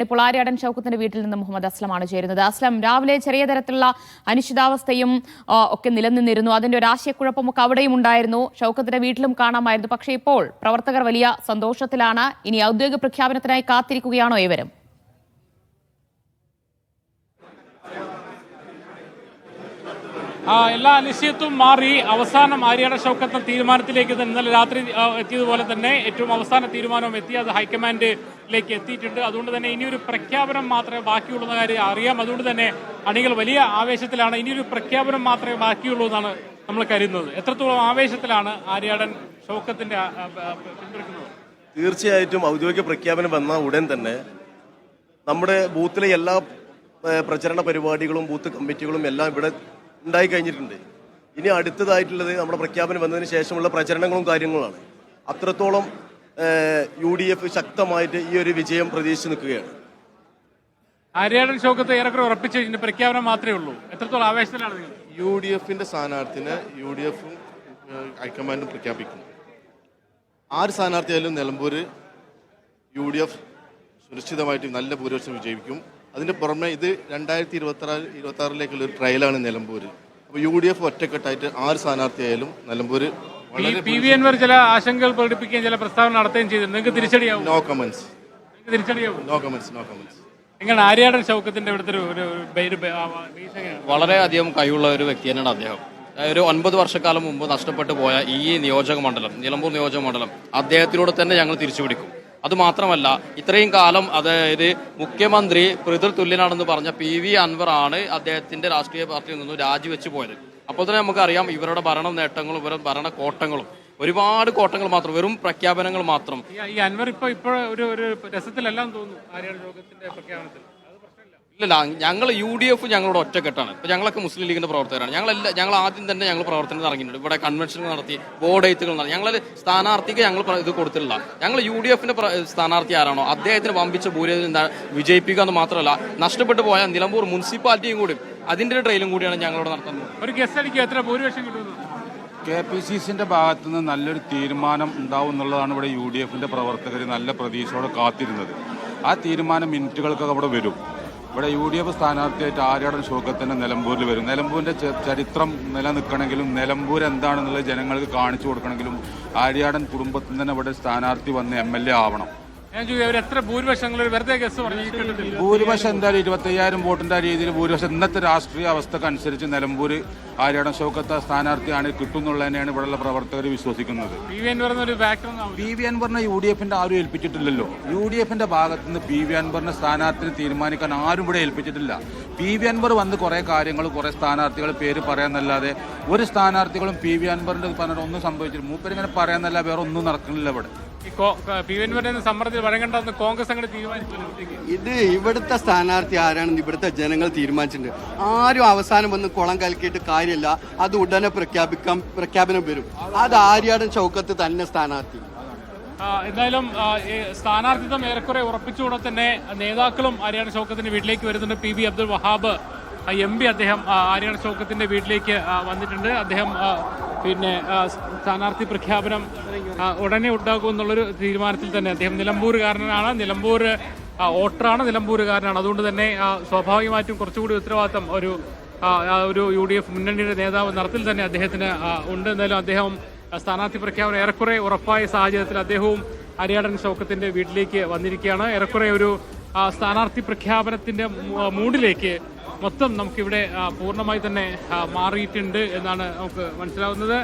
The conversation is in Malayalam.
ഇപ്പോൾ ആര്യാടൻ ഷൗക്കത്തിന്റെ വീട്ടിൽ നിന്ന് മുഹമ്മദ് അസ്ലമാണ് ചേരുന്നത്. അസ്ലം, രാവിലെ ചെറിയ തരത്തിലുള്ള അനിശ്ചിതാവസ്ഥയും ഒക്കെ നിലനിന്നിരുന്നു. അതിന്റെ ഒരു ആശയക്കുഴപ്പമൊക്കെ അവിടെയും ഉണ്ടായിരുന്നു. ഷൗക്കത്തിന്റെ വീട്ടിലും കാണാമായിരുന്നു. പക്ഷേ ഇപ്പോൾ പ്രവർത്തകർ വലിയ സന്തോഷത്തിലാണ്. ഇനി ഔദ്യോഗിക പ്രഖ്യാപനത്തിനായി കാത്തിരിക്കുകയാണോ ഏവരും? എല്ലാ അനിശ്ചിതത്വം മാറി അവസാനം ആര്യാടൻ ഷൗക്കത്ത് തീരുമാനത്തിലേക്ക് ഇന്നലെ രാത്രി എത്തിയതുപോലെ തന്നെ ഏറ്റവും അവസാന തീരുമാനവും എത്തി. അത് ഹൈക്കമാൻഡിലേക്ക് എത്തിയിട്ടുണ്ട്. അതുകൊണ്ട് തന്നെ ഇനിയൊരു പ്രഖ്യാപനം മാത്രമേ ബാക്കിയുള്ളൂ എന്ന കാര്യം അറിയാം. അതുകൊണ്ട് തന്നെ അണികൾ വലിയ ആവേശത്തിലാണ്. ഇനിയൊരു പ്രഖ്യാപനം മാത്രമേ ബാക്കിയുള്ളൂ എന്നാണ് നമ്മൾ കരുതുന്നത്. എത്രത്തോളം ആവേശത്തിലാണ് ആര്യാടൻ ഷൗക്കത്തിന്റെ പിന്തുണയ്ക്കുന്നത്? തീർച്ചയായിട്ടും ഔദ്യോഗിക പ്രഖ്യാപനം വന്ന ഉടൻ തന്നെ നമ്മുടെ ബൂത്തിലെ എല്ലാ പ്രചരണ പരിപാടികളും ബൂത്ത് കമ്മിറ്റികളും എല്ലാം ഇവിടെ ഉണ്ടായി കഴിഞ്ഞിട്ടുണ്ട്. ഇനി അടുത്തതായിട്ടുള്ളത് നമ്മുടെ പ്രഖ്യാപനം വന്നതിന് ശേഷമുള്ള പ്രചരണങ്ങളും കാര്യങ്ങളുമാണ്. അത്രത്തോളം UDF ശക്തമായിട്ട് ഈ ഒരു വിജയം പ്രതീക്ഷിച്ച് നിൽക്കുകയാണ്. ആര്യാടൻ ഷൗക്കത്ത് ഏറെക്കുറെ ഉറപ്പിച്ച് ഇതിന്റെ പ്രഖ്യാപനം മാത്രമേ ഉള്ളൂ. എത്രത്തോളം ആവേശത്തിലാണ് നിങ്ങൾ? UDFന്റെ സ്ഥാനാർത്ഥിനെ UDFും ഹൈക്കമാൻഡും പ്രഖ്യാപിക്കും. ആര് സ്ഥാനാർത്ഥിയായാലും നിലമ്പൂർ UDF സുരക്ഷിതമായിട്ട് നല്ല ഭൂരിപക്ഷം വിജയിക്കും. അതിന് പുറമെ ഇത് 2026 ഒരു ട്രയലാണ് നിലമ്പൂർ. അപ്പോൾ UDF ഒറ്റക്കെട്ടായിട്ട് ആര് സ്ഥാനാർത്ഥിയായാലും നിലമ്പൂർ PV അൻവർ ചില ആശങ്കകൾ പ്രകടിപ്പിക്കുകയും ചില പ്രസ്താവന നടത്തുകയും ചെയ്തിട്ടുണ്ട്. നിങ്ങൾക്ക് തിരിച്ചടിയാവും? No comments. തിരിച്ചടിയാവും? No comments. എങ്ങനെ ആര്യാടൻ ഷൗക്കത്തിന്റെ ഇവിടുത്തെ വളരെയധികം കഴിവുള്ള ഒരു വ്യക്തി തന്നെയാണ് അദ്ദേഹം. ഒരു 9 വർഷക്കാലം മുമ്പ് നഷ്ടപ്പെട്ടു പോയ ഈ നിയോജക മണ്ഡലം, നിലമ്പൂർ നിയോജക മണ്ഡലം അദ്ദേഹത്തിലൂടെ തന്നെ ഞങ്ങൾ തിരിച്ചുപിടിക്കും. അതുമാത്രമല്ല, ഇത്രയും കാലം അതായത് മുഖ്യമന്ത്രി പിതൃതുല്യനാണെന്ന് പറഞ്ഞ PV അൻവർ ആണ് അദ്ദേഹത്തിന്റെ രാഷ്ട്രീയ പാർട്ടിയിൽ നിന്നും രാജിവെച്ച് പോയത്. അപ്പോൾ തന്നെ നമുക്കറിയാം ഇവരുടെ ഭരണ നേട്ടങ്ങളും ഇവരുടെ ഭരണ കോട്ടങ്ങളും, ഒരുപാട് കോട്ടങ്ങൾ മാത്രം, വെറും പ്രഖ്യാപനങ്ങൾ മാത്രം. ഈ അൻവർ ഇപ്പോൾ ഒരു രസത്തിലെല്ലാം തോന്നുന്നു ആര്യാടൻ ഷൗക്കത്തിന്റെ പ്രഖ്യാപനത്തിൽ. ഇല്ല, ഞങ്ങൾ UDF ഞങ്ങളുടെ ഒറ്റക്കെട്ടാണ്. ഇപ്പൊ ഞങ്ങളൊക്കെ മുസ്ലിം ലീഗിന്റെ പ്രവർത്തകരാണ്. ഞങ്ങൾ ആദ്യം തന്നെ ഞങ്ങൾ പ്രവർത്തനം ഇറങ്ങിയിട്ടുണ്ട്. ഇവിടെ കൺവെൻഷനുകൾ നടത്തി, ബോർഡ് എഴുത്തുകൾ നടത്തി. ഞങ്ങൾ സ്ഥാനാർത്ഥിക്ക് ഞങ്ങൾ ഇത് കൊടുത്തിട്ടില്ല. ഞങ്ങൾ UDFന്റെ സ്ഥാനാർത്ഥി ആരാണോ അദ്ദേഹത്തിന് വമ്പിച്ച ഭൂരിപക്ഷം വിജയിപ്പിക്കുക എന്ന് മാത്രമല്ല, നഷ്ടപ്പെട്ടു പോയ നിലമ്പൂർ മുനിസിപ്പാലിറ്റിയും കൂടി അതിന്റെ ഒരു ട്രെയിലും കൂടിയാണ് ഞങ്ങളോട് നടത്തുന്നത്. ഒരു ഗസ്റ്റ് അടിക്ക് എത്ര ഭൂരിപക്ഷം കിട്ടുന്നു? KPCCന്റെ ഭാഗത്തു നിന്ന് നല്ലൊരു തീരുമാനം ഉണ്ടാവും എന്നുള്ളതാണ് ഇവിടെ UDFന്റെ പ്രവർത്തകർ നല്ല പ്രതീക്ഷയോടെ കാത്തിരുന്നത്. ആ തീരുമാനം മിനിറ്റുകൾക്കൊക്കെ അവിടെ വരും. ഇവിടെ UDF സ്ഥാനാർത്ഥിയായിട്ട് ആര്യാടൻ ഷൗക്കത്ത് നിലമ്പൂരിൽ വരും. നിലമ്പൂരിന്റെ ചരിത്രം നിലനിൽക്കണമെങ്കിലും നിലമ്പൂർ എന്താണെന്നുള്ളത് ജനങ്ങൾക്ക് കാണിച്ചു കൊടുക്കണമെങ്കിലും ആര്യാടൻ കുടുംബത്തിൽ തന്നെ ഇവിടെ സ്ഥാനാർത്ഥി വന്ന് MLA ആവണം. ഭൂരിപക്ഷം എന്തായാലും 25,000 വോട്ടിന്റെ രീതിയിൽ ഭൂരിപക്ഷം ഇന്നത്തെ രാഷ്ട്രീയ അവസ്ഥക്ക് അനുസരിച്ച് നിലമ്പൂർ ആര്യാടൻ ഷൗക്കത്ത് സ്ഥാനാർത്ഥിയാണ് കിട്ടുന്നുള്ളത് തന്നെയാണ് ഇവിടെയുള്ള പ്രവർത്തകർ വിശ്വസിക്കുന്നത്. PV അൻവറിനെ UDFന്റെ ആരും ഏൽപ്പിച്ചിട്ടില്ലല്ലോ. UDFന്റെ ഭാഗത്ത് നിന്ന് PV അൻവറിന്റെ സ്ഥാനാർത്ഥിനെ തീരുമാനിക്കാൻ ആരും ഇവിടെ ഏൽപ്പിച്ചിട്ടില്ല. PV അൻവർ വന്ന് കുറെ കാര്യങ്ങൾ, കുറെ സ്ഥാനാർത്ഥികൾ പേര് പറയാന്നല്ലാതെ ഒരു സ്ഥാനാർത്ഥികളും PV അൻവറിന്റെ പറഞ്ഞിട്ട് ഒന്നും സംഭവിച്ചില്ല. മൂപ്പരിങ്ങനെ പറയാന്നല്ല, വേറെ ഒന്നും നടക്കുന്നില്ല ഇവിടെ. ഇത് ഇവിടുത്തെ സ്ഥാനാർത്ഥി ആരാണെന്ന് ഇവിടുത്തെ ജനങ്ങൾ തീരുമാനിച്ചിട്ടുണ്ട്. ആരും അവസാനം വന്ന് കുളം കലക്കിയിട്ട് കാര്യമില്ല. അത് ഉടനെ പ്രഖ്യാപനം വരും. അത് ആര്യാടൻ ഷൗക്കത്ത് തന്നെ സ്ഥാനാർത്ഥി. എന്തായാലും സ്ഥാനാർത്ഥിത്വം ഏറെക്കുറെ ഉറപ്പിച്ചുകൂടെ തന്നെ നേതാക്കളും ആര്യാടൻ ഷൗക്കത്തിന്റെ വീട്ടിലേക്ക് വരുന്നുണ്ട്. PB അബ്ദുൽ വഹാബ് MP അദ്ദേഹം ആര്യാടൻ ഷൗക്കത്തിന്റെ വീട്ടിലേക്ക് വന്നിട്ടുണ്ട്. അദ്ദേഹം സ്ഥാനാർത്ഥി പ്രഖ്യാപനം ഉടനെ ഉണ്ടാകും എന്നുള്ളൊരു തീരുമാനത്തിൽ തന്നെ. അദ്ദേഹം നിലമ്പൂരുകാരനാണ്, നിലമ്പൂർ വോട്ടറാണ്, നിലമ്പൂരുകാരനാണ്. അതുകൊണ്ട് തന്നെ സ്വാഭാവികമായിട്ടും കുറച്ചുകൂടി ഉത്തരവാദിത്തം ഒരു UDF മുന്നണിയുടെ നേതാവ് നിറത്തിൽ തന്നെ അദ്ദേഹത്തിന് ഉണ്ട്. എന്തായാലും അദ്ദേഹം സ്ഥാനാർത്ഥി പ്രഖ്യാപനം ഏറെക്കുറെ ഉറപ്പായ സാഹചര്യത്തിൽ അദ്ദേഹവും ആര്യാടൻ ഷൗക്കത്തിന്റെ വീട്ടിലേക്ക് വന്നിരിക്കുകയാണ്. ഏറെക്കുറെ ഒരു സ്ഥാനാർത്ഥി പ്രഖ്യാപനത്തിന്റെ മൂഡിലേക്ക് മൊത്തം നമുക്കിവിടെ പൂർണ്ണമായി തന്നെ മാറിയിട്ടുണ്ട് എന്നാണ് നമുക്ക് മനസ്സിലാവുന്നത്.